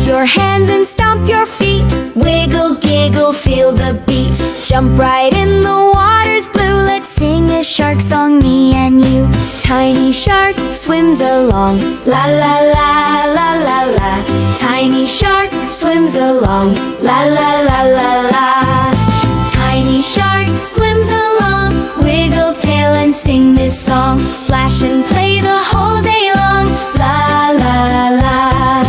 your hands and stomp your feet. Wiggle, giggle, feel the beat. Jump right in the water's blue. Let's sing a shark song, me and you. Tiny shark swims along, la la la la la la. Tiny shark swims along, la la la la la. Tiny shark swims along, wiggle tail and sing this song. Splash and play the whole day long, la la la.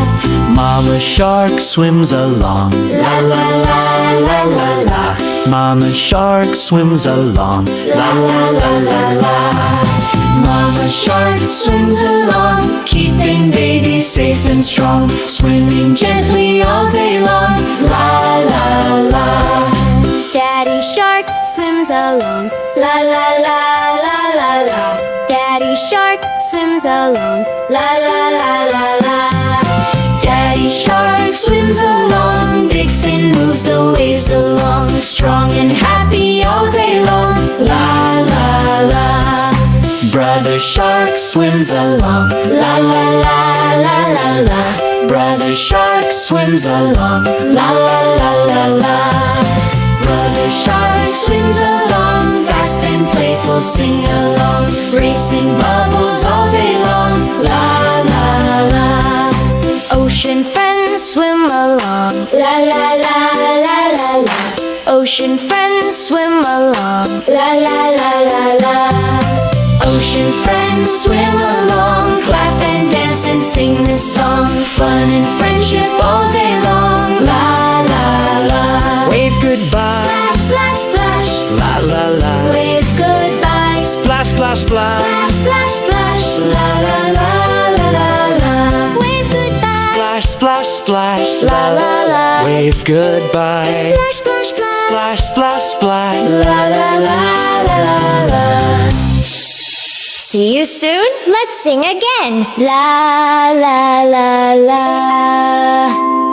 Mama shark swims along, La la la la la la. Mama shark swims along, La la la la la. Mama shark swims along, keeping baby safe and strong. Swimming gently all day long, la la la. Daddy shark swims along, la la la la la la. Daddy shark swims along, la la la la la. Daddy shark swims along, big fin moves the waves along. Strong and happy all day long, la la la. Brother shark swims along, la la la la la la. Brother shark swims along, la la la la la. Brother shark swims along, fast and playful, sing along. Racing bubbles all day long, la la la. Ocean friends swim along, la la la la la la. Ocean friends swim along, la la la la la. Ocean friends swim along, clap and dance and sing this song. Fun and friendship all day long, la la la. wave goodbye, Splash, splash, splash, la la la. wave goodbye. Splash, splash, splash, Splash, splash, splash, la la la la la la. Wave goodbye. splash, splash, splash, La la la. wave goodbye. Splash, splash, splash, Splash, splash, splash. la la la la la la. See you soon. Let's sing again. La la la la.